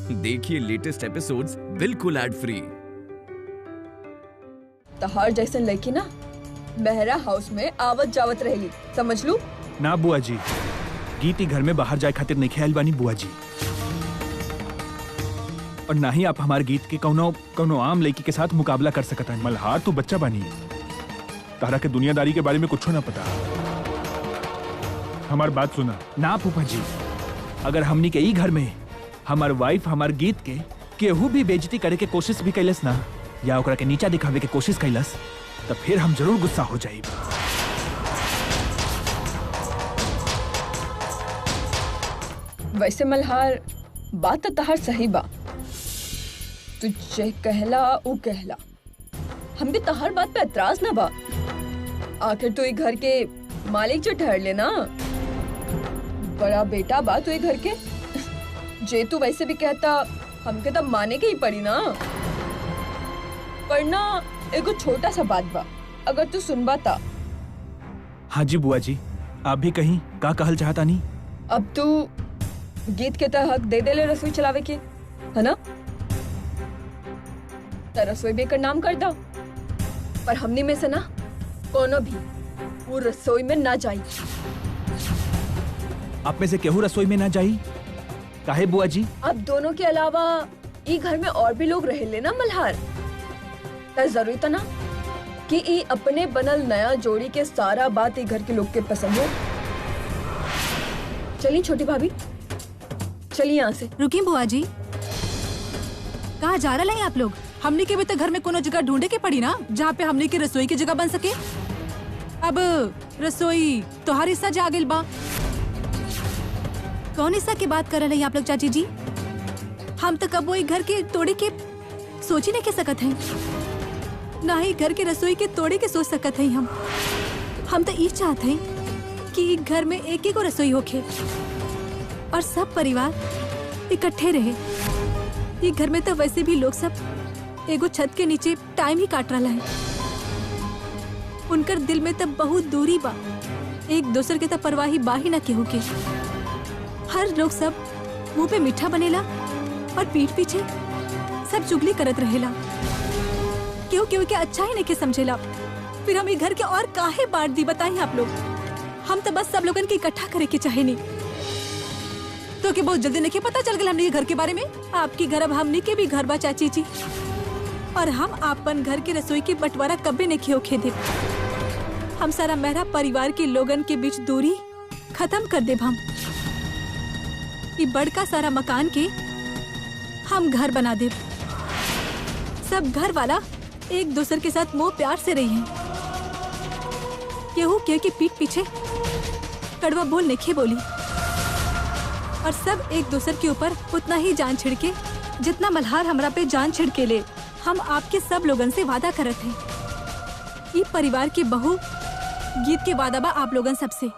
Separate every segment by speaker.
Speaker 1: देखिए latest episodes बिल्कुल ad free.
Speaker 2: तहार जैसन लड़की ना मेहरा हाउस में आवत जावत रहेली, समझ लू।
Speaker 3: ना बुआ जी, गीती घर में बाहर जाए खातिर नहीं ख्याल बानी बुआ जी। और ना ही आप हमारे गीत के कौनो आम लड़की के साथ मुकाबला कर सकता है। मल्हार तू बच्चा बानी, तारा के दुनियादारी के बारे में कुछ ना पता। हमार बात सुना ना फूफा जी, अगर हमनी के ई घर में हमार वाइफ हमार गीत के केहू भी बेइज्जती करे के कोशिश भी कैलस ना, या ओकरा के नीचा दिखावे के कोशिश कैलस, तब फिर हम जरूर गुस्सा हो जाए।
Speaker 2: वैसे मल्हार बात तो तहार सही बा, तुझे कहला ऊ कहला, हम भी तहार बात पे एतराज ना बा। आखिर तू घर के मालिक जो ठहर ले ना, बड़ा बेटा बा तू घर के। जे तू वैसे भी कहता हमके तब माने के ही पड़ी ना। पर ना एगो छोटा सा बात बा, अगर तू सुनबा ता।
Speaker 3: हाँ जी बुआ जी, आप भी कहीं का कहल चाहता नहीं?
Speaker 2: अब तू गीत के तहत दे दे ले रसोई चलावे के, है ना? तो रसोई भी कर नाम कर दा, पर हमनी में से ना कोनो भी वो रसोई में ना जाई।
Speaker 3: आप में से केहू रसोई में ना जाई? काहे बुआ जी?
Speaker 2: अब दोनों के अलावा ई घर में और भी लोग रहे ना मल्हार, तो जरूरी तो ना कि ई अपने बनल नया जोड़ी के सारा बात ई घर के लोग के पसंद हो। चलिए छोटी भाभी, चलिए यहाँ से।
Speaker 4: रुकी बुआ जी, कहाँ जा रहे हैं आप लोग? हमने के भी तो घर में कोनो जगह ढूंढे के पड़ी ना, जहाँ पे हमने की रसोई की जगह बन सके। अब रसोई तोहार हिस्सा जा गिल बा। कौन हिस्सा की बात कर रहे हैं आप लोग चाची जी? हम तो कब वो घर के तोड़े के सोच ही नहीं के सकत हैं, ना ही घर के रसोई के तोड़े के सोच सकत हैं। हम तो ये चाहते हैं कि घर में एक ही को रसोई होके और सब परिवार इकट्ठे रहे। ये घर में तो वैसे भी लोग सब एगो छत के नीचे टाइम ही काट रहा है। उनकर दिल में तब बहुत दूरी बा, एक दूसरे के तब परवाही बा ही ना केहू के। हर लोग सब मुंह पे मीठा बनेला और पीठ पीछे सब चुगली करत रहेला। केहू केहू के अच्छा ही नहीं के समझेला। फिर हम ये घर के और काहे बांट दी बताइए आप लोग? हम तो बस सब लोगन के इकट्ठा करे के चाहे नहीं तो कि बहुत जल्दी नहीं पता चल गया हमने घर के बारे में। आपकी घर अब हमने के भी घर बा चाची जी, और हम आपन घर के रसोई के बंटवारा कभी नहीं होके दे। हम सारा मेहरा परिवार के लोगन के बीच दूरी खत्म कर देब। हम ये बड़का सारा मकान के हम घर बना देब। सब घर वाला एक दूसरे के साथ मोह प्यार से रही हैं। केहू केहू की पीठ पीछे कड़वा बोल नहीं बोली, और सब एक दूसरे के ऊपर उतना ही जान छिड़के जितना मल्हार हमरा पे जान छिड़के ले। हम आपके सब लोगन से वादा करत हैं, ये परिवार के बहू गीत के वादा बा आप लोगन सबसे।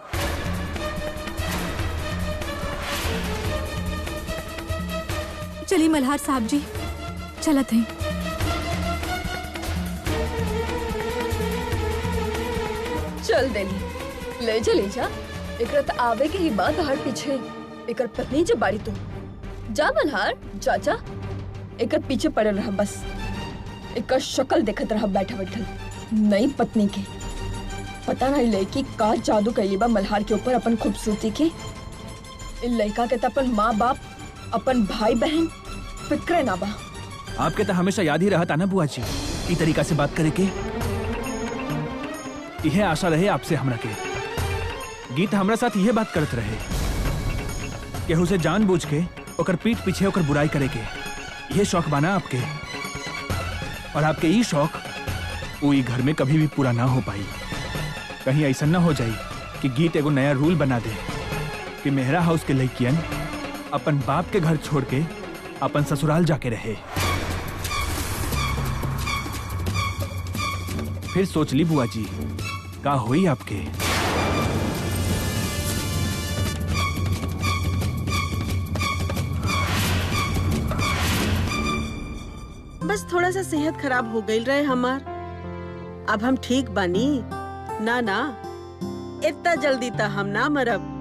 Speaker 4: चलिए मल्हार साहब जी, चलत हैं।
Speaker 2: चल देली, ले जा। एकरा त आवे के ही बात हर पीछे एकर पत्नी जब बाड़ी तू जा मल्हार, जा एकर पीछे पड़ल रहा, बस एकर शक्ल देखत रहा बैठा बैठल। नई पत्नी के पता नहीं लड़की का जादू कैली बा मल्हार के ऊपर अपन खूबसूरती के। लड़का के अपन माँ बाप अपन भाई बहन फिक्र ना बा।
Speaker 3: आपके तो हमेशा याद ही रहता ना बुआ जी, ई तरीका से बात करे के। यह आशा रहे आपसे हमरा के। गीत हमरा साथ यह बात करत रहे, केहू से जानबूझ के ओकर पीठ पीछे ओकर बुराई करे के। यह शौक बाना आपके, और आपके ई शौक वो ई घर में कभी भी पूरा ना हो पाई। कहीं ऐसा ना हो जाए कि गीत एगो नया रूल बना दे कि मेहरा हाउस के लड़कियन अपन बाप के घर छोड़ के अपन ससुराल जाके रहे। फिर सोच ली बुआ जी, का हुई आपके?
Speaker 5: बस थोड़ा सा सेहत खराब हो गई रहे हमार। अब हम ठीक बानी ना। इतना जल्दी तो हम ना मरब।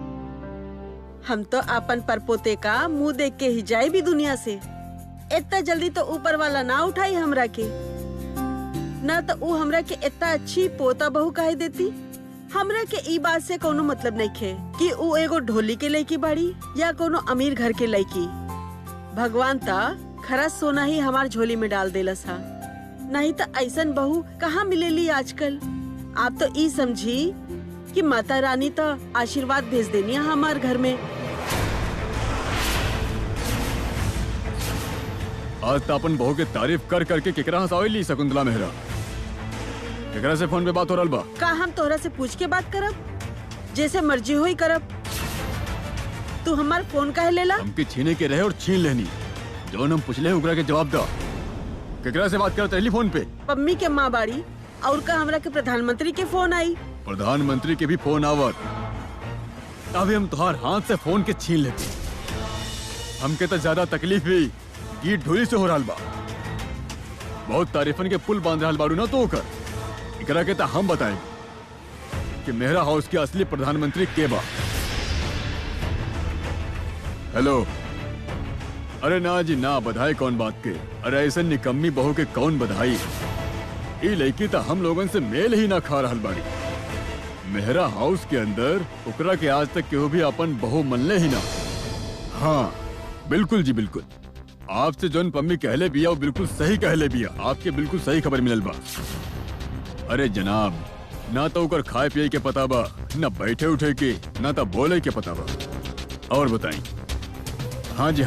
Speaker 5: हम तो अपन परपोते का मुंह देख के ही जाए भी दुनिया से। इतना जल्दी तो ऊपर वाला ना उठाई हमरा के, ना तो ऊ हमरा के इतना अच्छी पोता बहू कहे देती। हमरा के ई बात से कोनो मतलब नहीं खे कि ऊ एगो ढोली के लड़की बाड़ी या कोनो अमीर घर के लड़की। भगवान ता खरा सोना ही हमार झोली में डाल देलस हा, नहीं तो ऐसन बहू कहाँ मिलेली आजकल। आप तो ई समझी कि माता रानी तो आशीर्वाद भेज देनी है हमार घर में।
Speaker 6: आज तो अपन बहू के तारीफ कर करके केकरा हंसावेली शकुंतला मेहरा। केकरा से फोन पे बात हो रहल बा?
Speaker 5: का हम तोहरा से पूछ के बात करब? जैसे मर्जी होई करब। तू हमार फोन काहे लेला?
Speaker 6: हमके छीने के रहे और छीन लेनी। जौन हम पूछले ओकरा के जवाब दा। केकरा से बात करत रहली फोन पे?
Speaker 5: पम्मी के माँ बाड़ी और का हमरा के प्रधानमंत्री के फोन आई।
Speaker 6: प्रधानमंत्री के भी फोन आवत, तभी हम तुहार हाथ से फोन के छीन लेते। हमके तो ज्यादा तकलीफ हुई गीत ढोली से हो रहल बा। बहुत तारीफन के पुल बांध रहल बाड़ू ना तो ओकर। एकरा के तो हम बताएं कि मेहरा हाउस के असली प्रधानमंत्री के बा। हेलो। अरे ना जी ना, बधाई कौन बात के। अरे ऐसे निकम्मी बहू के कौन बधाई। ई लड़की तो हम लोगन से मेल ही ना खा रहल बाड़ी। मेहरा हाउस के अंदर ओकरा के आज तक केहू भी अपन बहू मनले ही ना। हाँ बिल्कुल जी बिल्कुल, आपसे जोन पम्मी कहले बिया वो बिल्कुल सही कहले बिया। आपके बिल्कुल सही खबर मिलल बा। अरे जनाब, ना तो ओकर खाए पिए के पता बा, ना बैठे उठे के, ना तो बोले के पता बा। और बताई? हाँ जी,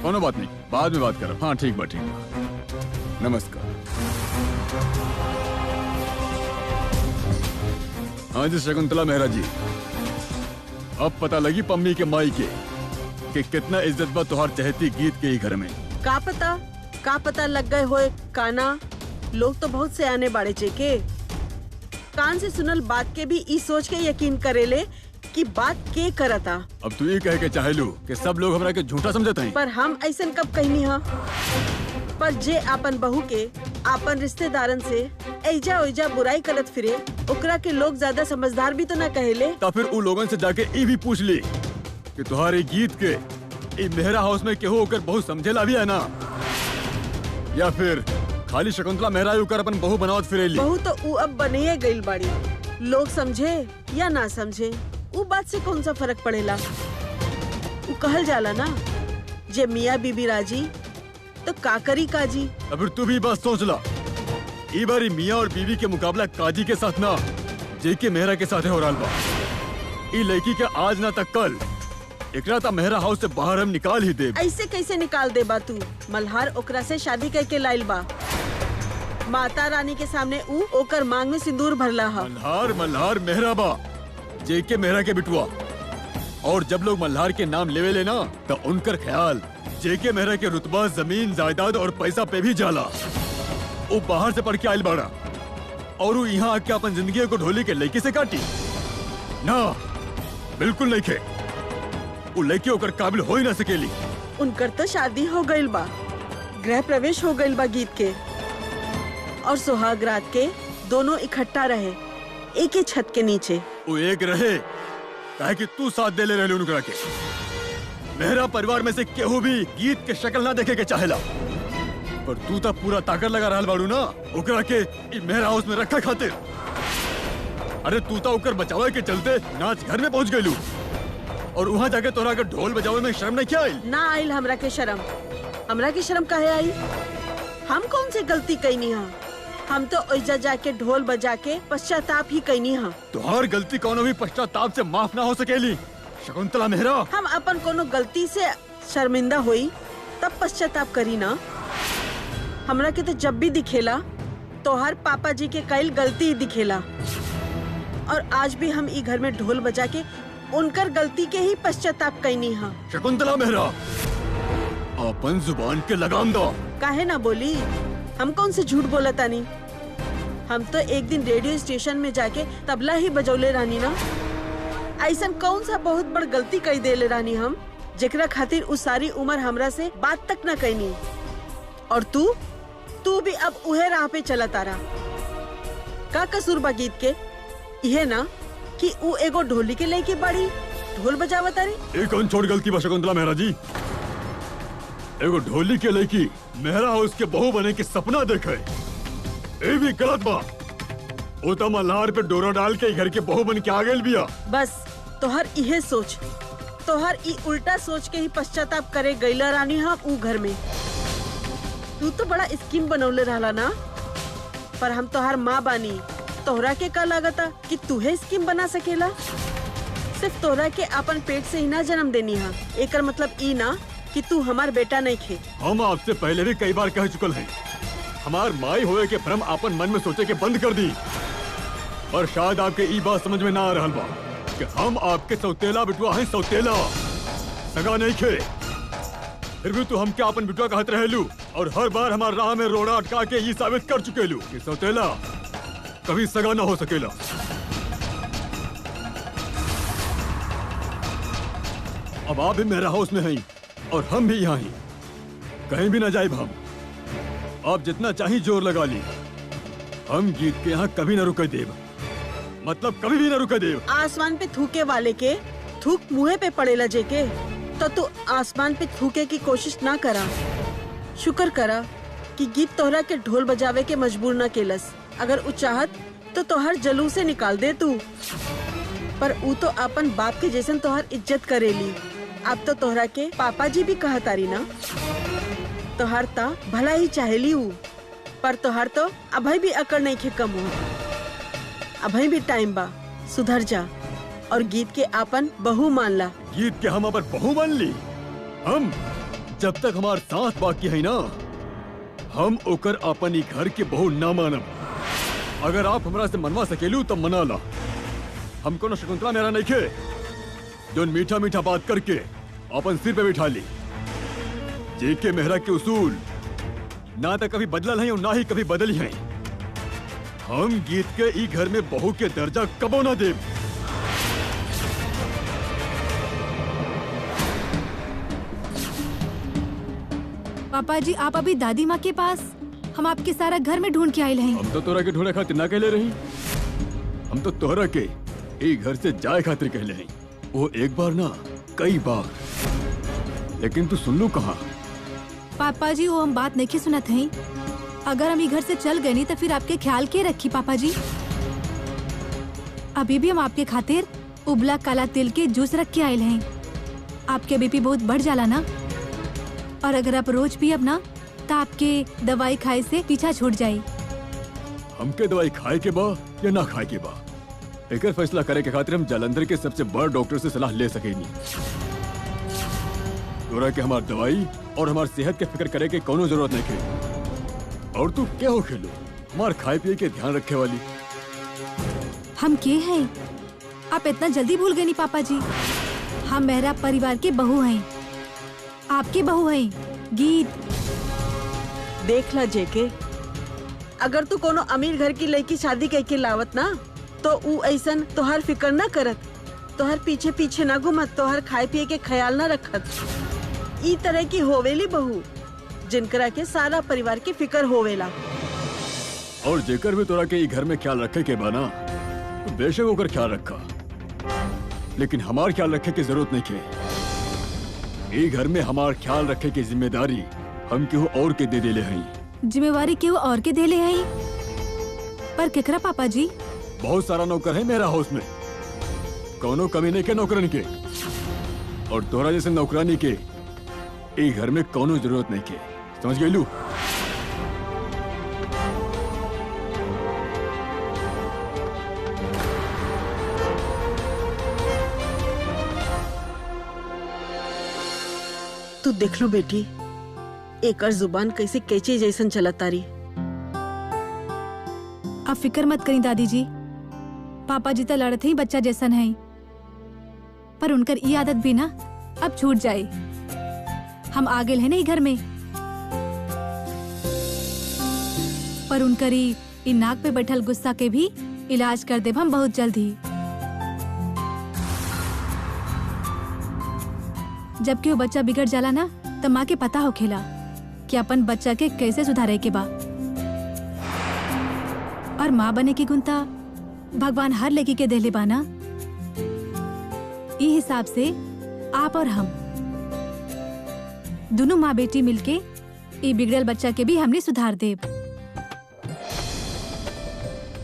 Speaker 6: कोनो बात नहीं, बाद में बात करब। हाँ ठीक बा ठीक बा, नमस्कार। हाँ जी शकुंतला मेहरा जी, अब पता लगी पम्मी के माई के कि कितना इज्जत बा तुहार चहती गीत के ही घर में।
Speaker 5: का पता लग गए होए काना। लोग तो बहुत से आने बाड़े चेके। कान से सुनल बात के भी ई सोच के यकीन करेले कि बात के करता।
Speaker 6: अब तू ये कह के चाहेलू कि सब लोग हमरा के झूठा समझत हैं।
Speaker 5: पर हम ऐसन कब कहनी हा? पर जे आपन बहू के आपन रिश्तेदारन से ऐजा ओइजा बुराई करत फिरे, ओकरा के लोग ज्यादा समझदार भी तो ना कहेले।
Speaker 6: तो फिर उ लोगन से जाके ई भी पूछ ली कि तुम्हारे गीत के ई मेहरा हाउस में केहू होकर बहुत समझेला भी है ना, या फिर खाली शकुंतला मेहरा होकर अपन बहू बनावत फिरेली।
Speaker 5: बहू तो उ अब बने गईल बाड़ी। लोग समझे या ना समझे उ बात से कौन सा फर्क पड़ेला। उ कहल जाला ना, जे मियाँ बीबी राजी तो काकरी काजी।
Speaker 6: अब फिर तू भी बस सोच ला, ई बारी मियाँ और बीवी के मुकाबला काजी के साथ ना जेके मेहरा के साथ हो रहा बा। ई लड़की के आज ना तक कल एकरा ता मेहरा हाउस से बाहर हम निकाल ही दे।
Speaker 5: ऐसे कैसे निकाल दे बा तू? मल्हार ओकरा से शादी करके लाइल बा। माता रानी के सामने उ ओकर मांग में सिंदूर भरला हा।
Speaker 6: मल्हार मेहरा बा, जेके मेहरा के बिटुआ। और जब लोग मल्हार के नाम लेवे लेना तो उनकर ख्याल जेके मेहरा के रुतबा, जमीन, जायदाद और पैसा पे भी जाला। वो बाहर से पढ़ के आयल बाड़ा और वो यहाँ आके अपन जिंदगी को ढोली के लड़के से काटी ना, बिल्कुल नहीं खे। वो लड़की होकर काबिल हो ही ना सकेली।
Speaker 5: उनकर तो शादी हो गईल बा, गृह प्रवेश हो गईल बा गीत के, और सुहाग रात के दोनों इकट्ठा रहे एक ही छत के नीचे।
Speaker 6: वो एक रहे काहे कि तू साथ दे ले रहे उनकरा के। मेहरा परिवार में से केहू भी गीत के शक्ल ना देखे के चाहेला, पर तू तो पूरा ताकत लगा रहल बाड़ू ना ओकरा के ई मेहरा हाउस में रखा खातिर। अरे तू तो ओकर बचावे के चलते नाच घर में पहुंच गईलू और वहाँ जाके तोरा के ढोल बजावे में शर्म नहीं क्या आई? ना
Speaker 5: आइल हमरा के शर्म। हमरा की शर्म काहे आई? हम कौन सी गलती कैनी हा? हम तो ओइजा जाके ढोल बजा के पश्चाताप ही कैनी हा।
Speaker 6: तुहार गलती कोनो भी पश्चाताप से माफ ना हो सकेली शकुंतला मेहरा।
Speaker 5: हम अपन कोनो गलती से शर्मिंदा हुई तब पश्चाताप करी ना। हमरा के तो जब भी दिखेला तोहार पापा जी के कईल गलती ही दिखेला, और आज भी हम ई घर में ढोल बजा के उनकर गलती के ही पश्चाताप कैनी हा।
Speaker 6: शकुंतला मेहरा, अपन जुबान के लगाम दो।
Speaker 5: काहे ना बोली? हम कौन से झूठ बोला तानी? हम तो एक दिन रेडियो स्टेशन में जाके तबला ही बजौले रानी ना। ऐसन कौन सा बहुत बड़ गलती कई देले रानी हम, जेकरा खातिर उस सारी उम्र हमरा से बात तक न कैनी। और तू भी अब उहे राह पे चला तारा। का कसूर बा गीत के? इहे ना कि उ एगो ढोली के लेके बड़ी ढोल बजावत तारी।
Speaker 6: एक कौन छोड़ गलती बा शकुंतला मेहरा जी? एगो ढोली के लड़की मेहरा हाउस के बहू बने के सपना देखे, ये भी गलत बा। वो तो मल्हार पे डोरा डाल के घर के बहू बन के आ गई बिया।
Speaker 5: बस तोहर इहे सोच, तोहर ई उल्टा सोच के ही पश्चाताप करे गईला रानी हम ऊ घर में। तू तो बड़ा स्कीम बनौले रहला ना, पर हम तोहर माँ बानी। तोहरा के का लागता कि तूहे स्कीम बना सकेला? सिर्फ तोहरा के अपन पेट से ही ना जन्म देनी हा, एकर मतलब ई ना कि तू हमार बेटा नहीं खे।
Speaker 6: हम आपसे पहले भी कई बार कह चुकल हैं, हमार माई होए के भ्रम अपन मन में सोचे के बंद कर दी। पर शायद आपके ई बात समझ में ना आ रहल बा कि हम आपके सौतेला बिटुआ हैं, सौतेला सगा नहीं खे। फिर भी तू हम क्या अपन बिटुआ कहत रहेलू, और हर बार हमार राह में रोड़ा अटका के ये साबित कर चुकेलू कि सौतेला कभी सगा ना हो सकेला। अब आप भी मेरा हाउस में हैं और हम भी यहाँ हैं, कहीं भी ना जाए हम। आप जितना चाहिए जोर लगा ली, हम गीत के यहाँ कभी ना रुके देव, मतलब कभी भी ना रुके देव।
Speaker 5: आसमान पे थूके वाले के थूक मुँह पे पड़ेला जेके, तो तू आसमान पे थूके की कोशिश ना करा। शुक्र करा कि गीत तोहरा के ढोल बजावे के मजबूर न केलस। अगर उ चाहत तो तोहर जलूस से निकाल दे तू, पर उ तो अपन बाप के जैसन तोहर इज्जत करेली। अब तो तोहरा के पापा जी भी कहतारी ना, तोहर ता भला ही चाहेली उ, पर तोहर तो अभी भी अकड़ नहीं खे कम हो। अभी भी टाइम बा, सुधर जा और गीत के अपन बहू मान ला।
Speaker 6: गीत के हम अपन बहू मान ली? हम जब तक हमार साथ बाकी है ना, हम ओकर अपन ही घर के बहू ना मानब। अगर आप हमरा से मनवा सकेलू तो मना ला। हम कोनो शकुंतला मेरा नहीं खे जो मीठा मीठा बात करके अपन सिर पे बिठा ली। जेके मेहरा के उसूल ना तो कभी बदलल है और ना ही कभी बदली है। हम गीत के ई घर में बहू के दर्जा कबो ना देब।
Speaker 4: पापा जी आप अभी दादी माँ के पास, हम आपके सारा घर में ढूंढ के आए हैं।
Speaker 6: हम तो तोहरा के ढूंढे खातिर ना कहले रही, हम तो तोहरा के ई घर से जाए खातिर कहले हैं। वो एक बार ना कई बार, लेकिन तू सुन लू कहा।
Speaker 4: पापा जी वो हम बात नहीं सुनत हैं। अगर हम ये घर से चल गए नहीं तो फिर आपके ख्याल के रखी पापा जी। अभी भी हम आपके खातिर उबला काला तिल के जूस रख के आए हैं। आपके बीपी बहुत बढ़ जाला ना, और अगर आप रोज पियब ना तो आपके दवाई खाए से पीछा छूट जाये।
Speaker 6: हमके दवाई खाए के बा या ना खाए के बा, एकर फैसला करे के खातिर हम जालंधर के सबसे बड़ डॉक्टर से सलाह ले सकेनी। तोरा के हमार दवाई और हमार सेहत के फिक्र करे के कोनो जरूरत नहीं के। और तू क्या हो खेलो हमार खाए पिए के ध्यान रखे वाली।
Speaker 4: हम के हैं? आप इतना जल्दी भूल गए नहीं पापा जी। हम मेहरा परिवार के बहू हैं, आपके बहू हैं गीत।
Speaker 5: देख ला जेके, अगर तू कोनो अमीर घर की लड़की शादी करके लावत ना तो ऊ ऐसन तोहर फिक्र ना करत, तोहर पीछे पीछे ना घूमत, तोहर खाए पिए के ख्याल ना रखत। ई तरह की होवेली बहू जिनकरा के सारा परिवार की फिक्र होवेला।
Speaker 6: और जेकर भी तोरा के ई घर में ख्याल रखे के बाना तो बेशक होकर ख्याल रखा, लेकिन हमार ख्याल रखे की जरूरत नहीं के। ई घर में हमार ख्याल रखे की जिम्मेदारी हम केहू और के दे देले हैं।
Speaker 4: जिम्मेवारी केहू और के देले हैं? पर केकरा पापा जी?
Speaker 6: बहुत सारा नौकर है मेरा हाउस में, कौनो कमी नहीं के नौकरन के, और तोरा जैसे नौकरानी के ई घर में कौनो जरूरत नहीं के। समझ गईलू?
Speaker 5: तू देख लो बेटी, एकर जुबान कैसे कैचे जैसन चलत तारी।
Speaker 4: आप फिक्र मत करी दादी जी, पापा जी तो लड़ते ही बच्चा जैसन है, पर उनकर ये आदत भी ना अब छूट जाए। हम आ गए हैं ना घर में, पर उनकर ई नाक पे बैठल गुस्सा के भी इलाज कर देब हम बहुत जल्द ही। जबकि वो बच्चा बिगड़ जाला ना तो माँ के पता होखेला कि अपन बच्चा के कैसे सुधारे के बा। और माँ बने की गुणता भगवान हर लड़की के देले बाना। इस हिसाब से आप और हम दोनों माँ बेटी मिलके ये बिगड़ल बच्चा के भी हमने सुधार देब।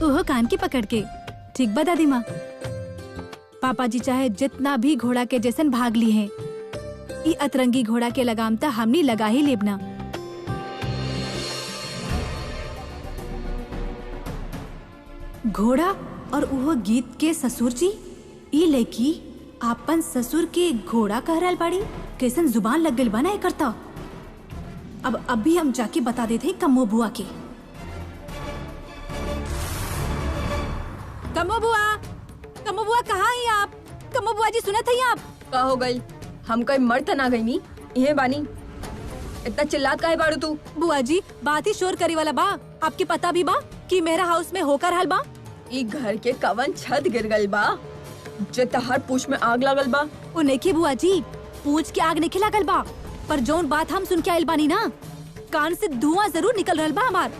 Speaker 4: ओहो कान की पकड़ के, ठीक बा दादी माँ? पापा जी चाहे जितना भी घोड़ा के जैसन भाग ली है, ये अतरंगी घोड़ा के लगाम ता हमने लगा ही लेबना। घोड़ा और वो गीत के ससुर जी, ये लड़की आपन ससुर के घोड़ा कह रहल बाड़ी। कैसन जुबान लग गइल बा ना एकर त। अब अभी हम जाके बता देते हैं कम्मो बुआ के। कम्मो बुआ कहाँ हैं आप? कम्मो बुआ जी सुनत हैं आप?
Speaker 2: का हो गई? हम कोई मर त ना गई नी, इहे बानी। इतना चिल्लात काहे बाड़ू तू?
Speaker 4: बुआ जी बात ही शोर करे वाला बा। आपके पता भी बा कि मेरा हाउस में होकर हल बा।
Speaker 2: ई घर के कवन छत गिर गइल बा, जे तहर पूछ में आग लागल बा।
Speaker 4: ओ नेकी बुआ जी, पूछ के आग नहीं लागल बा, पर जौन बात हम सुन के आइल बानी ना, कान से धुआं जरूर निकल रहल बा हमार।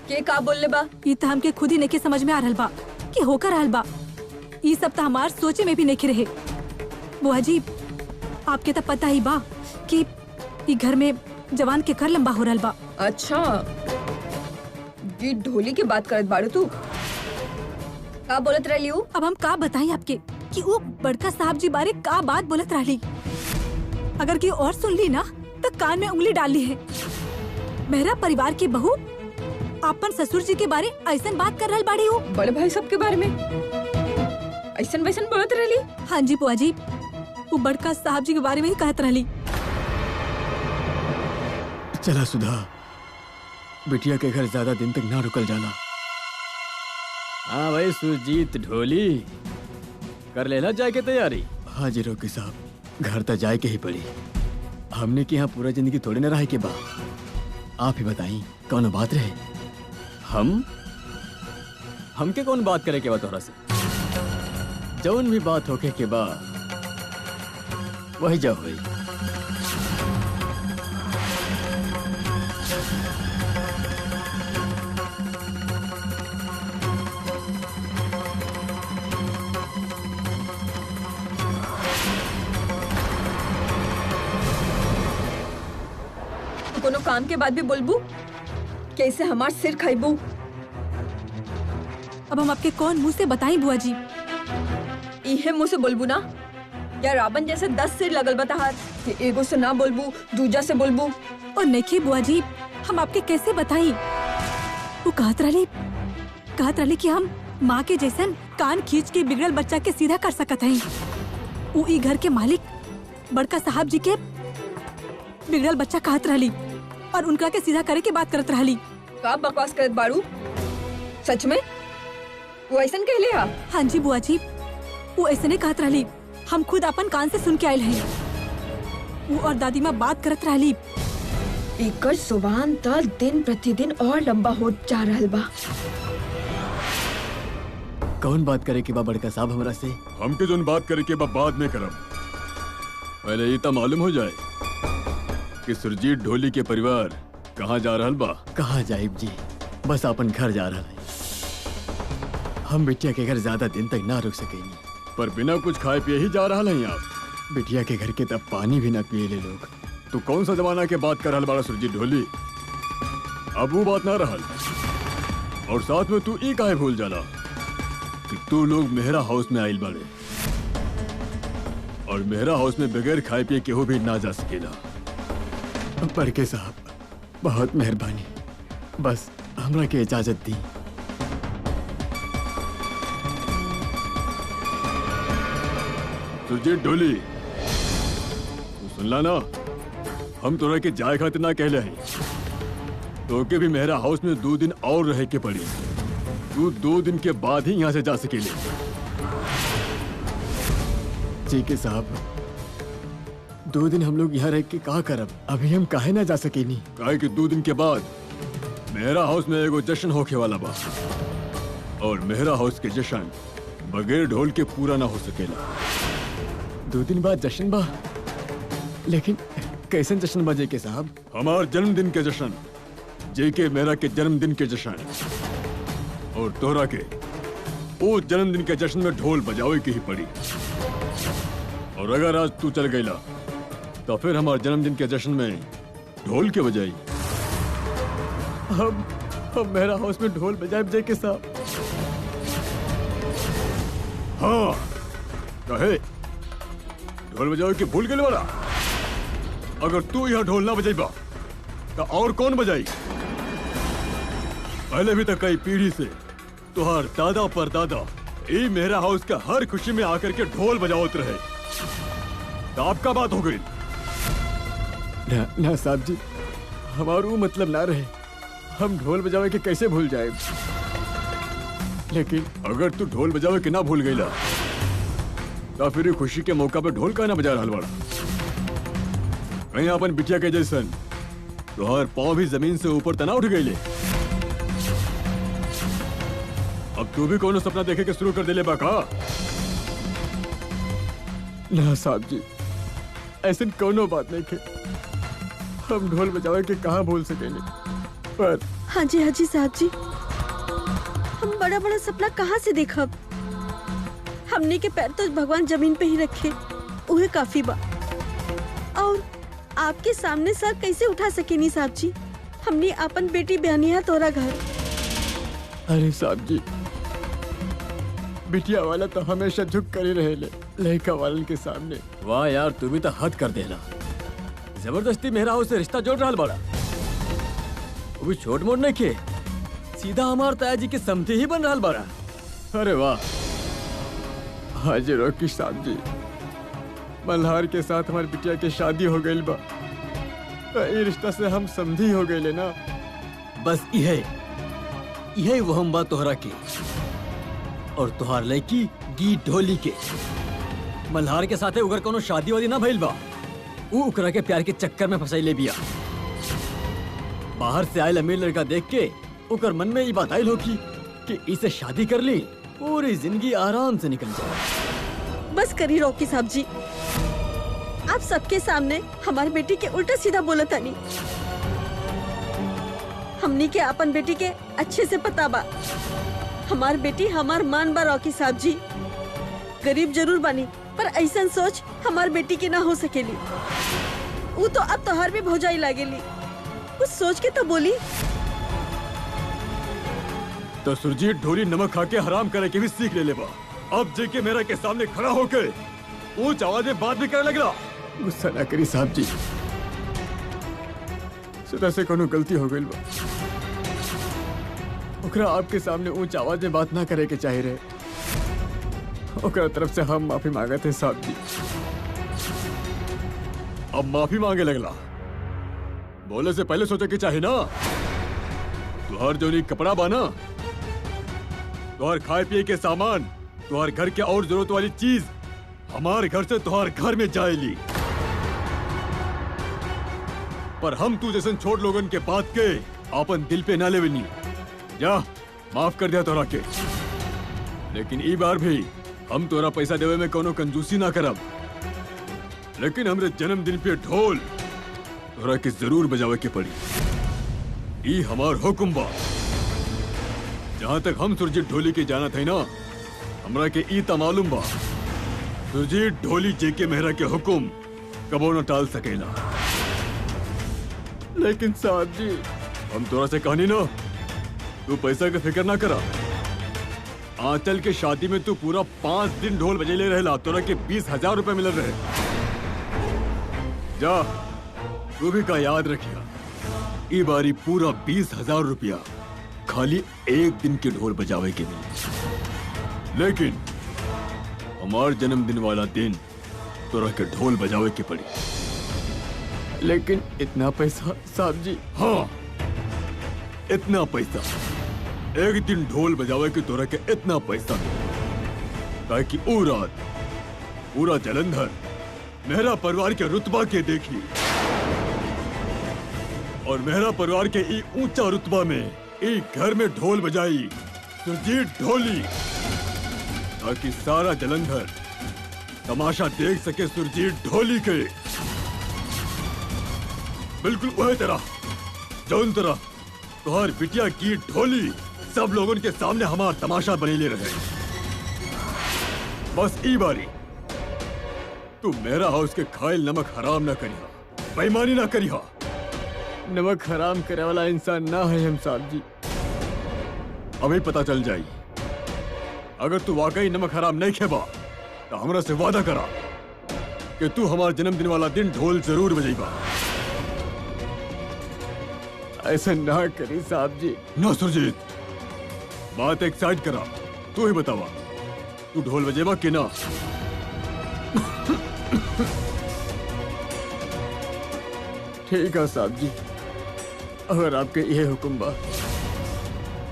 Speaker 2: के का बोलले बा?
Speaker 4: ये तो हमके खुद ही नहीं समझ में आ रहल बा कि होकर हल बा। ये सब तो हमार सोचे में भी नहीं रहे। बुआ जी आपके तो पता ही बा कि ये घर में जवान के कर लंबा हो रहल बा।
Speaker 2: अच्छा, ये ढोली की बात करत बाड़ू तू? का बोलत रहली हूँ?
Speaker 4: अब हम का बताएं आपके कि वो बड़का साहब जी बारे का बात बोलत रहली। अगर की और सुन ली ना तो कान में उंगली डाल ली है। मेरा परिवार की बहू आपन ससुर जी के बारे ऐसन बात कर रहल बाड़ी हो।
Speaker 2: बड़े भाई सब के बारे में ऐसन वैसन बोलत रहली?
Speaker 4: हाँ जी बुआ जी, वो बड़का साहब जी के बारे में ही कहत रहली।
Speaker 6: चला सुधा, बिटिया के घर ज्यादा दिन तक ना रुकल जाना।
Speaker 7: हाँ भाई सुरजीत ढोली, कर लेना जाए के तैयारी।
Speaker 6: हाँ जी रोकी साहब, घर तक जाए के ही पड़ी। हमने कि यहाँ पूरा जिंदगी थोड़ी न रहे के बा। आप ही बताई कौन बात रहे?
Speaker 7: हमके कौन बात करे के बा तोहरा से? जौन भी बात होके के बा वही जा हुई।
Speaker 2: कोनो काम के बाद भी बोलबू? कैसे हमार सिर खाइबू?
Speaker 4: अब हम आपके कौन मुंह से बताएं बुआ जी?
Speaker 2: इहे मुँह से बोलबू ना? या रावण जैसे 10 सिर लगल बताहार कि एगो से ना बोलबू, दूजा से बोलबू?
Speaker 4: और नहीं बुआ जी, हम आपके कैसे बताई? वो कहत रही कि हम माँ के जैसन कान खींच के बिगड़ल बच्चा के सीधा कर सकत हैं। वो ई घर के मालिक बड़का साहब जी के बिगड़ल बच्चा कहत रही और उनका के सीधा करे के बात करत रही।
Speaker 2: का बकवास करत बाड़ू? सच में वो ऐसन कहले हा?
Speaker 4: हाँ जी बुआ जी, वो ऐसे कहत रही। हम खुद अपन कान से सुन के आयल हैं। वो और दादी माँ बात करत रही।
Speaker 2: एकर जुबान त दिन प्रतिदिन और लंबा होत जा रहल बा।
Speaker 6: कौन बात करे के बा बड़का साहब हमरा से? हमके जोन बात करे के बा बाद में करब। पहले ये तो मालूम हो जाए कि सुरजीत ढोली के परिवार कहाँ जा रहल बा। कहाँ जाइब जी, बस अपन घर जा रहा है। हम बिटिया के घर ज्यादा दिन तक ना रुक सकेंगे, पर बिना कुछ खाए पिए ही जा रहा है आप। बिटिया के घर के तब पानी भी ना पिए ले लोग। तू कौन सा जमाना के बात कर रहल बाड़ा सुरजीत ढोली? अब वो बात ना रहल। और साथ में तू ई काहे भूल जाला कि तू लोग मेहरा हाउस में आइल बाड़े, और मेहरा हाउस में बगैर खाए पिए केहू भी ना जा सकेला। बड़के साहब बहुत मेहरबानी, बस हमरा के इजाजत दी। सुरजीत ढोली, तू सुनला ना? हम तोरा के जाए खातिर ना कहले हैं। तो के भी मेहरा हाउस में 2 दिन और रह के पड़ी। तू 2 दिन के बाद ही यहाँ से जा सकेले। जी के साहब, 2 दिन हम लोग यहाँ रह के का करब? अभी हम काहे ना जा सकेनी? काहे कि 2 दिन के बाद मेहरा हाउस में एगो जश्न होके वाला बा, और मेहरा हाउस के जश्न बगैर ढोल के पूरा ना हो सकेला। 2 दिन बाद जश्न बा, लेकिन कैसन जश्न बा जे के साहब? हमार जन्मदिन के जश्न, जे के मेरा के जन्मदिन के जश्न, और तोहरा के वो जन्मदिन के जश्न में ढोल बजावे की ही पड़ी। और अगर आज तू चल गईला तो फिर हमारे जन्मदिन के जश्न में ढोल के बजाई।
Speaker 7: हम मेरा हाउस में ढोल बजाए बजाए के साथ।
Speaker 6: हाँ कहे ढोल बजाओ कि भूल गए वाला। अगर तू यहाँ ढोल ना बजाई बा तो और कौन बजाई? पहले भी तो कई पीढ़ी से तुहार दादा पर दादा ये मेरा हाउस का हर खुशी में आकर के ढोल बजावत रहे। तो आपका बात हो गई
Speaker 7: ना साहब जी, हमारा वो मतलब ना रहे। हम ढोल बजावे के कैसे भूल जाए। लेकिन
Speaker 6: अगर तू ढोल बजावे के ना भूल गईला तो फिर ये खुशी के मौका पे ढोल का ना बजा रहा बड़ा। कहीं अपन बिटिया के जैसन तुहार पाँव भी जमीन से ऊपर तना उठ गईले। अब तू भी कोनो सपना देखे के शुरू कर देले बा का?
Speaker 7: ना साहब जी, ऐसा कोनो बात नहीं के। हम ढोल बजावे के कहाँ भूल सकेंगे। पर
Speaker 5: हाँ जी साहब जी, हम बड़ा बड़ा सपना कहाँ से देखब। हमने के पैर तो भगवान जमीन पे ही रखे, उहे काफी बा। और आपके सामने सर कैसे उठा सकेनी साहब जी। हमने अपन बेटी बहनिया तोरा घर।
Speaker 7: अरे साहब जी, बिटिया वाला तो हमेशा झुक कर ही रहे लड़का वालन के सामने।
Speaker 6: वाह यार, तू भी तो हद कर देला। जबरदस्ती मेरा उससे रिश्ता जोड़ रहा बड़ा। वो भी छोट मोट नहीं के, सीधा हमार ताया जी के समझे ही बन रहा बड़ा। अरे वाह।
Speaker 7: हाजी रोकी साहब जी, मल्हार के साथ हमारी बिटिया की शादी हो गई बा। ये रिश्ता से हम समझी हो गए ना।
Speaker 6: बस यही वो हम बात तोहरा के और तुहार लड़की गीत ढोली के मल्हार के साथे उगर कोनो शादी वादी ना भइल बा। वो उकरा के प्यार के चक्कर में फंसाई ले बिया। बाहर से आयल अमीर लड़का देख के उकर मन में ये बात आयल हो कि इसे शादी कर ली, पूरी जिंदगी आराम से निकल जाए।
Speaker 5: बस करी रोकी साहब जी, आप सबके सामने हमारी बेटी के उल्टा सीधा बोला था नहीं। हमनी के अपन बेटी के अच्छे से पता बा। हमार बेटी हमार मान बा रॉकी साहब जी। गरीब जरूर बनी, पर ऐसा सोच हमार बेटी की ना हो सकेली। वो तो अब तोहर भी भौजाई लागेली। कुछ सोच के तो बोली।
Speaker 6: तो सुरजीत ढोली नमक खा के हराम करे के भी सीख ले बा। अब जेके मेरा के सामने खड़ा होके ऊंच आवाज में बात भी करने लगला।
Speaker 7: गुस्सा ना करी साहब जी, सुधा से कोनो गलती हो गई बा। ओकरा आपके सामने ऊंच आवाज में बात ना करे के चाहे रहे। ओकरा तरफ से हम माफी मांगे थे साहब जी।
Speaker 6: अब माफी मांगे लगला। बोले से पहले सोचे के चाहे ना। तुहार जोनी कपड़ा बाना, तुहार खाए पिए के सामान, तुहार घर के और जरूरत वाली चीज हमारे घर से तुहार घर में जाएली। पर हम तू जैसन छोट लोगन के बात के अपन दिल पे ना लेवनी। जा माफ कर दिया तोरा के। लेकिन ई बार भी हम तोरा पैसा देवे में कोनो कंजूसी ना करब। लेकिन हमरे जन्मदिन पे ढोल तोरा के जरूर बजावे के पड़ी। ई हमार हुक्म बा। जहाँ तक हम सुरजीत ढोली के जाना थे ना, हमरा के ई ता मालूम बा सुरजीत ढोली जेके मेहरा के हुक्म कबो न टाल सकेला।
Speaker 7: लेकिन साहब जी,
Speaker 6: हम तोरा से कहानी ना, तू पैसा का फिक्र ना करा। आंचल के शादी में तू पूरा 5 दिन ढोल बजेले रहला, तोरा के 20,000 रुपए मिल रहे। जा तू भी का याद रखिया, ई बारी पूरा 20,000 रुपया खाली एक दिन के ढोल बजावे के लिए। लेकिन हमार जन्मदिन वाला दिन तोरा के ढोल बजावे के पड़ी।
Speaker 7: लेकिन इतना पैसा साहब जी?
Speaker 6: हाँ, इतना पैसा। एक दिन ढोल बजावे के तोरा के इतना पैसा ताकि वो रात पूरा जलंधर मेरा परिवार के रुतबा के देखी और मेरा परिवार के ई ऊंचा रुतबा में ई घर में ढोल बजाई सुरजीत ढोली, ताकि सारा जलंधर तमाशा देख सके सुरजीत ढोली के। बिल्कुल वही तरह जौन तरह तुहार बिटिया की ढोली सब लोगों के सामने हमारा तमाशा बनेले रहे। बस ई बारी तू मेरा हाउस के खाइल नमक हराम ना करिहा, बेईमानी ना करिहा।
Speaker 7: नमक हराम करे वाला इंसान ना है हम साहब जी।
Speaker 6: अभी पता चल जाई। अगर तू वाकई नमक हराम नहीं खेबा तो हमरा से वादा करा कि तू हमार जन्मदिन वाला दिन ढोल जरूर बजेगा।
Speaker 7: ऐसा ना करी साहब जी।
Speaker 6: ना सुरजीत, बात एक साइड करा, तू ही बतावा तू ढोल बजेबा कि ना।
Speaker 7: ठीक है साहब जी, अगर आपके ये हुक्म बा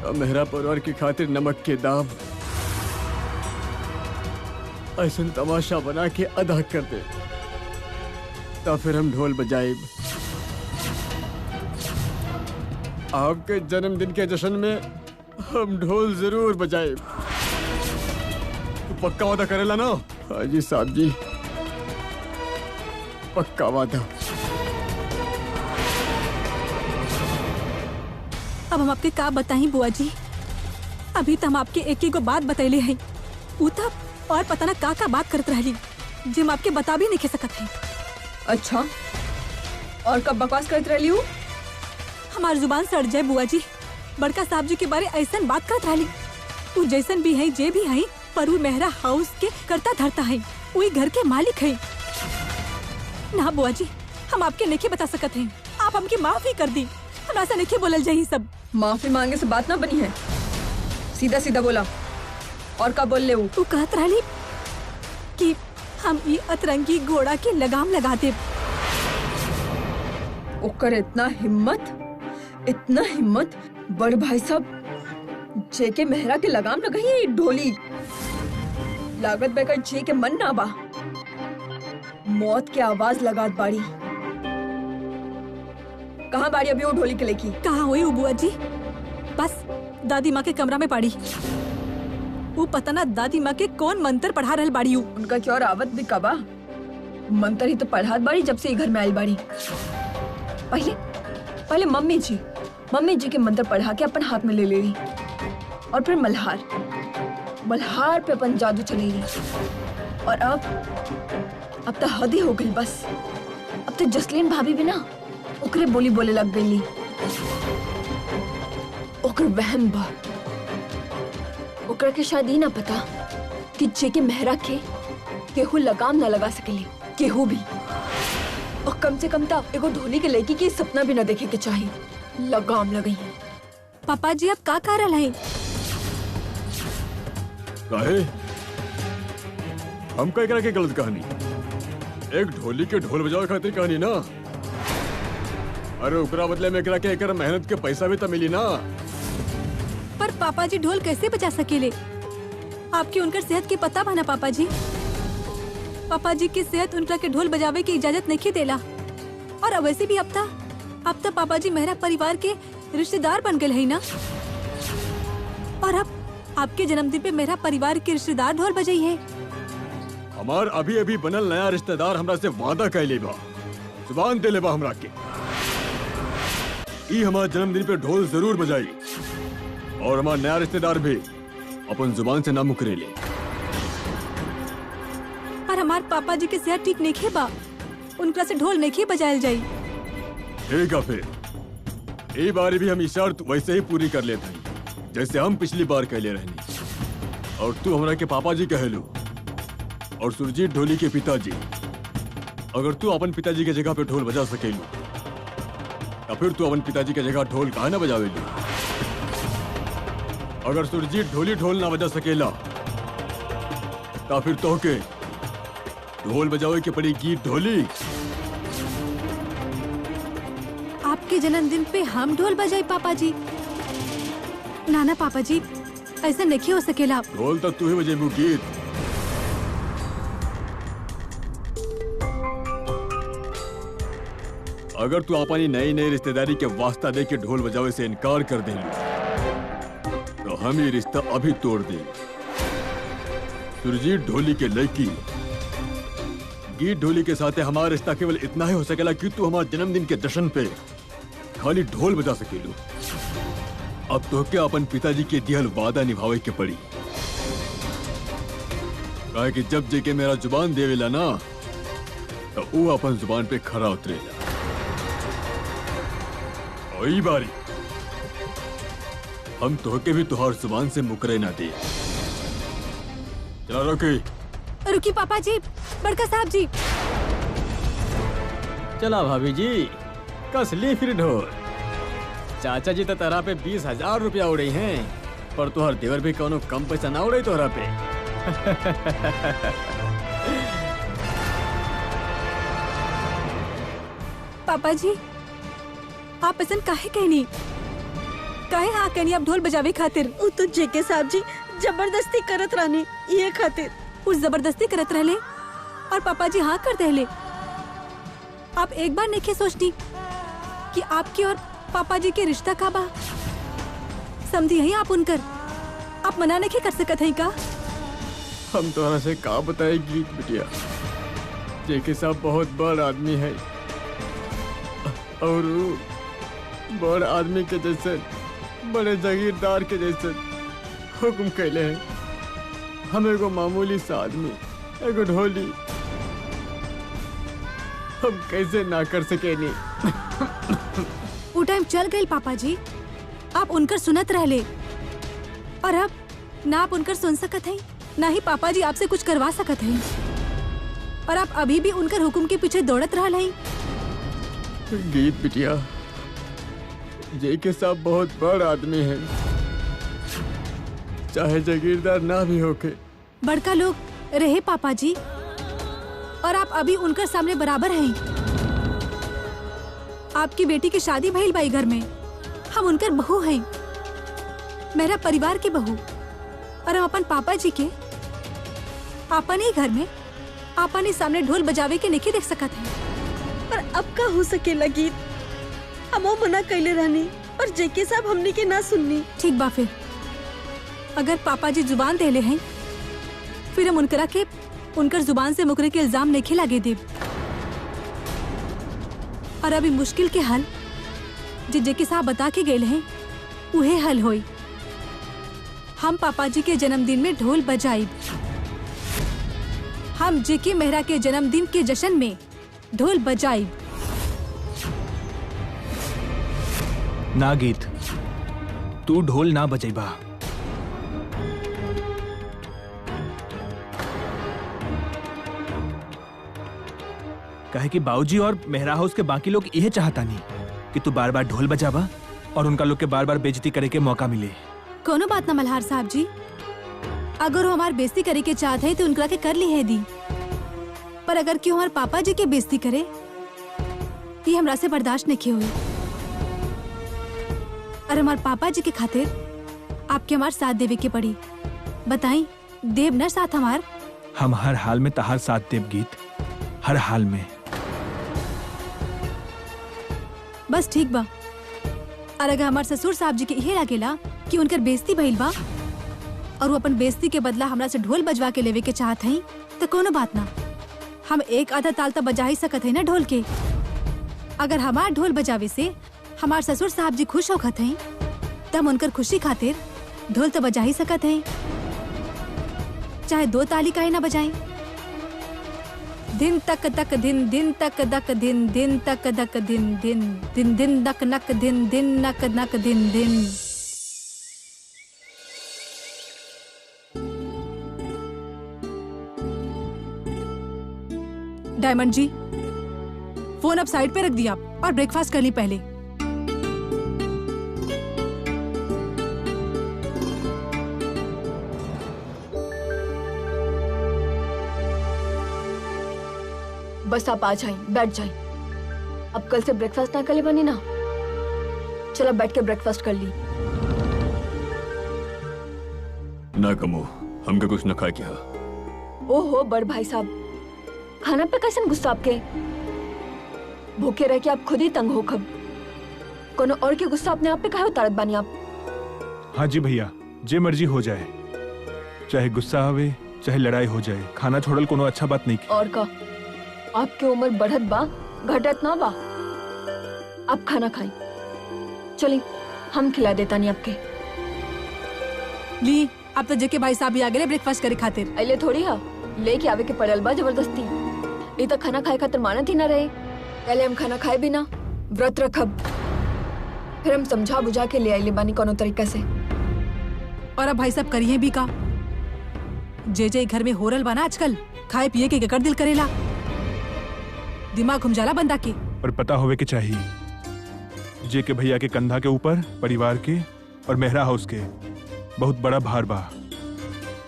Speaker 7: तो मेरा परिवार की खातिर नमक के दाम ऐसा तमाशा बना के अदा कर दे, तो फिर हम ढोल बजाए। आपके जन्मदिन के जश्न में हम ढोल जरूर बजाए।
Speaker 6: तू पक्का वादा करेला ना?
Speaker 7: हाँ जी साहब जी, पक्का वादा।
Speaker 4: अब हम आपके का बताई बुआ जी, अभी तो हम आपके एक ही को बात बतैले हैं, उ तब और पता ना का बात करत रहली जिम आपके बता भी नहीं खे सकत है।
Speaker 2: अच्छा, और कब बकवास करत रहली हूँ?
Speaker 4: हमार जुबान सड़ जाए बुआ जी, बड़का साहब जी के बारे ऐसा बात करत रहली। उ जैसन भी है जे भी है, पर उ मेहरा हाउस के करता धरता है, वही घर के मालिक है। ना बुआ जी, हम आपके नहीं बता सकत हैं, आप हमकी माफी कर दी। हमरा से नहीं बोलल जाही सब।
Speaker 2: माफी मांगे से बात ना बनी है, सीधा सीधा बोला। और का बोल ले वो?
Speaker 4: तू कहत रहली कि हम ये अतरंगी घोड़ा के लगाम लगा दे।
Speaker 2: ओकर इतना हिम्मत बड़ भाई साहब जे के मेहरा के लगाम लगाई है ढोली। लागत बेकर जे के मन ना बा, मौत के आवाज लगात बाड़ी। कहाँ बाड़ी अभी वो ढोली के लेकी?
Speaker 4: कहाँ हुई वो बुआ जी? बस दादी माँ के कमरा में पड़ी। वो पता ना दादी माँ के कौन मंत्र पढ़ा रहल बाड़ी।
Speaker 2: उनका क्या और आवत भी कबा? मंत्र ही तो पढ़ात बाड़ी जब से ये घर में आई बाड़ी। पहले मम्मी जी के मंत्र पढ़ा के अपन हाथ में ले ली, और फिर मल्हार पे अपन जादू चलेगी। और अब तो हद ही हो गई बस। अब तो जसलीन भाभी भी ना ओकरे बोली बोले लग गई। ओकर वहम बा, ओकरा के शायद ही ना पता कि जे के मेहरा के केहू लगाम ना लगा सकेले, केहू भी। और कम से कम ता एगो ढोली के लड़की के सपना भी ना देखे के चाहिए लगाम लगई है।
Speaker 4: पापा जी, अब का कह रहा है?
Speaker 6: काहे? हम कह के गलत कहानी? एक ढोली के ढोल बजावे खातिर कहानी ना। अरे ओकरा बदले में एकरा के एकर मेहनत के पैसा भी तो मिली ना।
Speaker 4: पर पापा जी ढोल कैसे बजा सकेले? आपकी उनकर सेहत की पता बना पापा जी। पापा जी की सेहत उनका के ढोल बजावे की इजाजत नहीं देला। और अब वैसे भी अब तक पापा जी मेरा परिवार के रिश्तेदार बन गए है ना। और अब आपके जन्मदिन पे मेरा परिवार के रिश्तेदार ढोल बजाई है।
Speaker 6: हमार अभी अभी बनल नया रिश्तेदार हमरा से वादा कैले बा, जुबान दे ले बा हमरा के ई हमार जन्मदिन पे ढोल जरूर बजाई। और हमार नया रिश्तेदार भी अपन जुबान से ना मुकरे ले।
Speaker 4: पर हमारे पापा जी की सेहत ठीक नहीं बा, उनका से ढोल नहीं बजायल जाई।
Speaker 6: ठीक है, फिर ये बार भी हम शर्त वैसे ही पूरी कर लेते हैं जैसे हम पिछली बार कहले रहनी। और तू हमरा के पापा जी कहलू और सुरजीत ढोली के पिताजी। अगर तू अपन पिताजी के जगह पे ढोल बजा सकेलू तो फिर तू अपन पिताजी के जगह ढोल काहे ना बजावेलू? अगर सुरजीत ढोल ना बजा सकेला तो फिर तो के ढोल बजावे के पड़ी गीत ढोली।
Speaker 4: आपके जन्मदिन पे हम ढोल बजाई पापा जी? नाना पापा जी, ऐसा नहीं हो सकेला।
Speaker 6: ढोल तक तू ही बजेबू गीत। अगर तू अपनी नई नई रिश्तेदारी के वास्ता दे के ढोल बजावे से इनकार कर दे तो हम ये रिश्ता अभी तोड़ दे। सुरजीत ढोली के लड़की गीत ढोली के साथ हमारा रिश्ता केवल इतना ही हो सकेला कि तू हमारे जन्मदिन के जश्न पे खाली ढोल बजा सकेलू। अब तो क्या अपन पिताजी के दियल वादा निभावे के पड़ी। कहा कि जब जेके मेरा जुबान देवेला ना तो वो अपन जुबान पे खरा उतरेला। वही बारी हम तोहके भी तुहार जुबान से मुकरे ना दे। चला रोकी।
Speaker 4: रुकी पापा जी, बड़का साहब जी।
Speaker 7: चला भाभी जी, कस ली फिर ढोल। चाचा जी तो तरह पे 20,000 रुपया उड़े हैं, पर तुहर देवर भी कोनो कम पैसा ना उड़े तोहरा पे।
Speaker 4: पापा जी, आप ऐसा काहे कहनी? काहे हाँ कहनी आप ढोल बजावे खातिर?
Speaker 5: उ तो जेके साहब जी जबरदस्ती करत रहनी ये खातिर।
Speaker 4: उस जबरदस्ती करत रहले और पापा जी हाँ कर देले। आप एक बार नहीं सोचनी कि आपकी और पापा जी के रिश्ता का बा? समझी है आप उनकर, आप मना नहीं कर सकत है का?
Speaker 7: हम तोहरा से का बताए गीत बिटिया, जेके साहब बहुत बड़ आदमी है और बड़ आदमी के जैसे, बड़े जागीरदार के जैसे हुक्म कैले हैं। हम एगो मामूली सा आदमी, एगो ढोली, हम कैसे ना कर सके नहीं।
Speaker 4: वो टाइम चल गई पापा जी, आप उनकर सुनत रहले और अब ना आप उनकर सुन सकत हैं, ना ही पापा जी आपसे कुछ करवा सकत हैं और आप अभी भी उनकर हुक्म के पीछे दौड़त रहल हैं।
Speaker 7: गीत बिटिया, जेके साहब बहुत बड़ आदमी है, चाहे जागीरदार ना भी होके।
Speaker 4: बड़का लोग रहे पापा जी और आप अभी उनकर सामने बराबर हैं। आपकी बेटी की शादी भइल बाई घर में, हम उनकर बहू हैं, मेरा परिवार की बहू, और हम अपन पापा जी के अपन ही घर में अपन ही सामने ढोल बजावे के नहीं देख सकत हैं।
Speaker 5: पर अब का हो सकेला गीत? हमो मना कैले रहनी और जेके साहब हमने के ना सुननी।
Speaker 4: ठीक बा, फिर अगर पापा जी जुबान देले हैं, फिर हम उनकरा के उनकर जुबान से मुकरे के इल्जाम नहीं लागे देब। और अभी मुश्किल के हल जेके साहब बता के गए हैं, उहे हल होई। हम पापा जी के जन्मदिन में ढोल बजाई, हम जेके मेहरा के जन्मदिन के जश्न में ढोल बजाई।
Speaker 3: ना गीत, तू ढोल ना बजेबा। कहे कि बाबूजी और मेहरा हाउस के बाकी लोग यह चाहता नहीं कि तू बार बार ढोल बजावा और उनका लोग के बार बार बेइज्जती करे के मौका मिले।
Speaker 4: कोनो बात ना मल्हार साहब जी, अगर वो हमार बेइज्जती करे के चाहते हैं तो उनका के कर ली है दी, पर अगर क्यों हमारे पापा जी के बेइज्जती करे, ये हमरा से बर्दाश्त नहीं हुई। और हमारे पापा जी के खातिर आपके हमार साथ देवे के पड़ी। बताई देव न साथ हमार?
Speaker 3: हम हर हाल में तहार साथ देव गीत, हर हाल में।
Speaker 4: बस ठीक बा। और अगर हमारे ससुर साहब जी के यही लागेला कि उनकर बेइज्जती भइल बा और वो अपन बेइज्जती के बदला हमरा से ढोल बजवा के लेवे के चाहत हैं, तो कोनो बात ना, हम एक आधा ताल तो बजा ही सकत है ना ढोल के। अगर हमार ढोल बजावे से हमार ससुर साहब जी खुश होखत हैं, तब उनकर खुशी खातिर ढोल तो बजा ही सकत हैं, चाहे 2 ताली काहे ना बजाएं। दिन तक दक दिन, दिन तक दक दिन, दिन तक दक दिन, दिन दिन दिन दक नक दिन, दिन नक नक दिन दिन। डायमंड जी, फोन अब साइड पे रख दिया और ब्रेकफास्ट कर ली पहले।
Speaker 2: बस आप आ जाएं, बैठ जाएं। अब कल से ब्रेकफास्ट ना कर ले बनी ना, चलो बैठ के ब्रेकफास्ट कर ली।
Speaker 6: ना कमो, हमके कुछ न खाए क्या?
Speaker 2: ओहो बड़ भाई साहब, खाना पे कैसन गुस्सा आपके? भूखे रह के आप खुद ही तंग हो खब। कोनो और के गुस्सा अपने आप पे काहे उतारत बानी आप?
Speaker 3: हाँ जी भैया, जे मर्जी हो जाए, चाहे गुस्सा आवे चाहे लड़ाई हो जाए, खाना छोड़ल कोनो अच्छा बात नहीं की।
Speaker 2: और का आपकी उम्र बढ़त बा घटत ना बा। आप खाना खाएं, चलिए हम खिला देता नहीं आपके।
Speaker 4: ली अब तो जेके भाई साहब भी आ गए ब्रेकफास्ट करे खातिर।
Speaker 2: अले थोड़ी हा लेके आवे के पड़ल बा जबरदस्ती। ये तो खाना खाए खातिर मानत ही ना रहे। पहले हम खाना खाए भी ना, व्रत रखब, फिर हम समझा बुझा के ले आइले बानी कोनो तरीका से।
Speaker 4: और अब भाई सब करिए भी का, जे घर में होरल बना आजकल, खाए पिए के गकर दिल करेला, दिमाग घुम जाला बंदा के।
Speaker 3: पर पता होवे के चाहिए जे के भैया के कंधा के ऊपर परिवार के और मेहरा हाउस के बहुत बड़ा भार बा।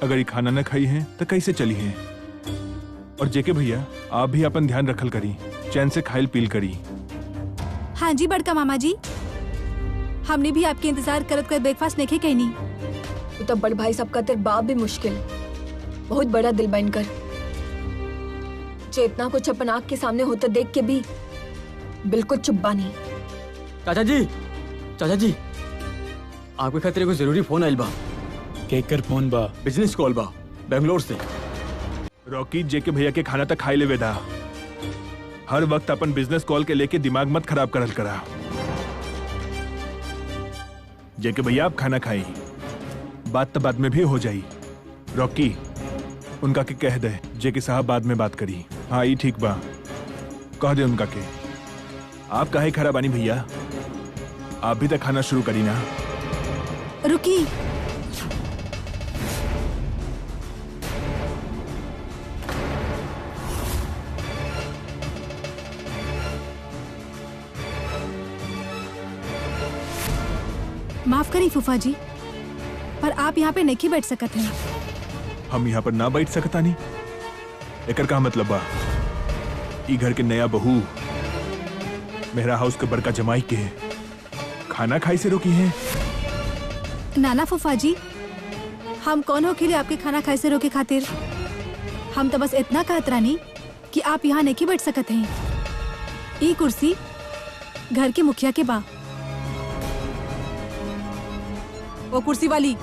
Speaker 3: अगर ये खाना न खाई है तो कैसे चली है। और जे के भैया आप भी अपन ध्यान रखल करी, चैन से खाइल पील करी।
Speaker 4: हाँ जी बड़का मामा जी, हमने भी आपके इंतजार करत कर ब्रेकफास्ट नहीं कहनी।
Speaker 2: तो तब बड़ भाई सबका तेरे बाप भी मुश्किल, बहुत बड़ा दिल बन कर, जो इतना कुछ अपन आँख के सामने होता देख के भी बिल्कुल चुप बानी।
Speaker 7: चाचा जी आपके खातिर एगो जरूरी फोन आइल बा।
Speaker 8: केकर फोन बा?
Speaker 7: बिजनेस कॉल बा बेंगलोर से।
Speaker 3: रॉकी, जे के भैया के खाना तक खाई ले वेदा। हर वक्त अपन बिजनेस कॉल के लेके दिमाग मत खराब करल करा। जे के भैया आप खाना खाई, बात तो बाद में भी हो जाई। रॉकी, उनका के कह दे जे के साहब बाद में बात करी। हाँ ये ठीक बा, कह दे उनका के। आप काहे खरा बानी भैया, आप भी तो खाना शुरू करी ना।
Speaker 4: रुकी, माफ करी फूफा जी, पर आप यहाँ पे नहीं बैठ सकते हैं।
Speaker 3: हम यहाँ पर ना बैठ सकता नहीं, एकर का मतलब बा ई घर के नया बहू मेहरा हाउस के बड़का जमाई के खाना खाई से रोकी है।
Speaker 4: नाना फूफा जी, हम कौन हो खिले आपके खाना खाए से रोके खातिर। हम तो बस इतना कहत रानी कि आप यहाँ नहीं बैठ सकते हैं। ये कुर्सी घर के मुखिया के बा। वो कुर्सी वाली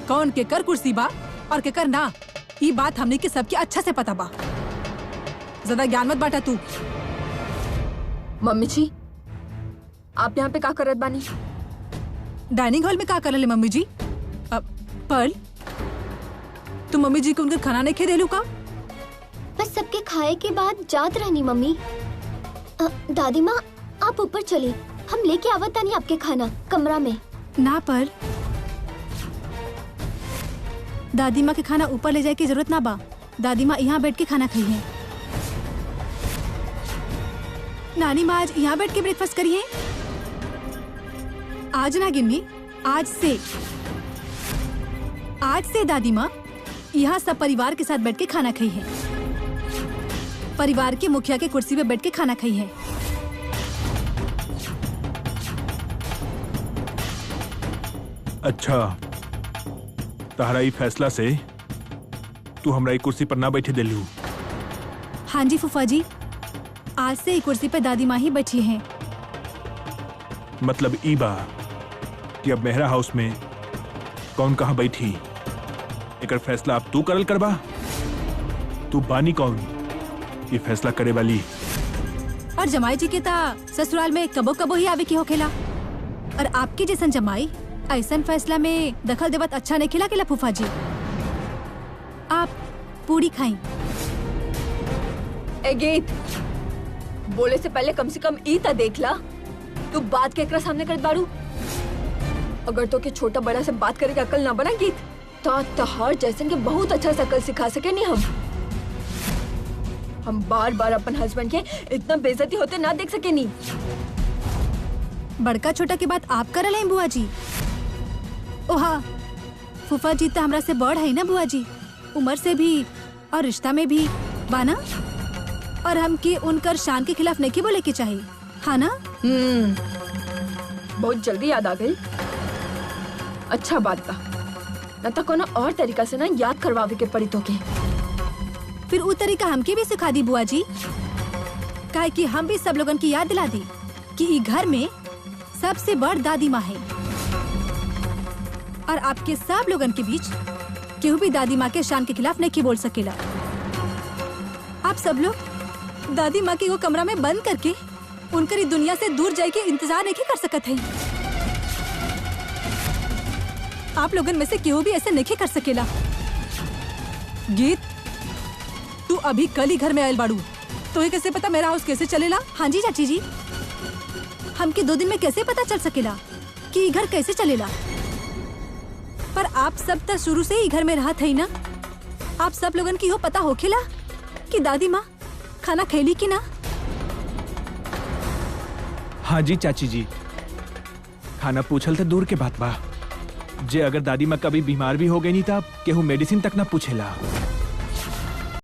Speaker 4: कौन के कर कुर्सी बा और के कर ना, ये बात हमने के सबके अच्छा से पता बा। ज्यादा ज्ञान मत बांटा तू।
Speaker 2: मम्मी जी, आप यहाँ पे का करत बानी?
Speaker 4: डाइनिंग हॉल में का कर ले मम्मी जी? पर्ल, तू मम्मी जी को उनका खाना नहीं खे देलू का?
Speaker 9: बस सबके खाए के बाद जात रहनी मम्मी। दादी माँ आप ऊपर चली, हम लेके आवत तानी आपके खाना कमरा में।
Speaker 4: ना पर दादी माँ के खाना ऊपर ले जाए की जरूरत ना बा। दादी माँ यहाँ बैठ के खाना खाई है। नानी माँ आज यहाँ बैठ के ब्रेकफास्ट करी है। आज ना गिन्नी, आज से दादी माँ यहाँ सब परिवार के साथ बैठ के खाना खाई है। परिवार के मुखिया के कुर्सी पे बैठ के खाना खाई है।
Speaker 3: अच्छा, तहरा ई फैसला से तू हमरा ई कुर्सी पर ना बैठे दिलू।
Speaker 4: हाँ जी फूफा जी, आज से ही कुर्सी पे दादी माँ ही बैठी हैं।
Speaker 3: मतलब ई बा कि अब मेहरा हाउस में कौन कहाँ बैठी, एकर फैसला अब तू करल करबा। तू बानी कौन ये फैसला करे वाली?
Speaker 4: और जमाई जी के ता ससुराल में कबो कबो ही आवे की होखेला। और आपके जैसन जमाई ऐसन फैसला में दखल देवत अच्छा नहीं खिला केला फूफा जी। आप पूरी खाई।
Speaker 2: ए गीत, बोले से पहले कम से कम ई ता देख ला, तू बात के एकरा सामने करत बाड़ू। अगर तो के छोटा बड़ा से बात करे के अकल ना बना गीत, तो तहार जैसन के बहुत अच्छा शकल सिखा सके नहीं हम बार बार अपन हस्बैंड के इतना बेइज्जती होते ना देख सके नहीं।
Speaker 4: बड़का छोटा की बात आप कर रहे बुआ जी। ओहा, फूफा जी तो हमरा से बड़ है ना बुआ जी, उम्र से भी और रिश्ता में भी बाना। और हम के उनकर शान के खिलाफ नहीं बोले के चाहिए, हाँ ना?
Speaker 2: बहुत जल्दी याद आ गई। अच्छा बात बा, न तो कोनो और तरीका से ना याद करवावे के पड़ी तो के।
Speaker 4: फिर वो तरीका हमके भी सिखा दी बुआ जी, काहे कि हम भी सब लोगन की याद दिला दी कि ई घर में सबसे बड़ दादी माँ है। और आपके सब लोगन के बीच केहू भी दादी माँ के शान के खिलाफ नहीं बोल सकेला। आप सब लोग दादी माँ के वो कमरा में बंद करके उनकर इस दुनिया से दूर जाए के इंतजार नहीं कर सकते हैं। आप लोगन में से केहू भी ऐसे नहीं कर सकेला। गीत, तू अभी कल ही घर में आयल बाड़ू, तो कैसे पता मेरा हाउस कैसे चलेला? हाँ जी चाची जी, हमके 2 दिन में कैसे पता चल सकेला कि ई घर कैसे चलेला? पर आप सब तो शुरू से ही घर में रहा थे ना, आप सब लोगन की हो पता होखेला कि दादी माँ खाना खैली कि ना?
Speaker 3: हाँ जी चाची जी, खाना पूछल तो दूर के बात बा, जे अगर दादी माँ कभी बीमार भी हो गई नहीं था केहू मेडिसिन तक ना पूछेला।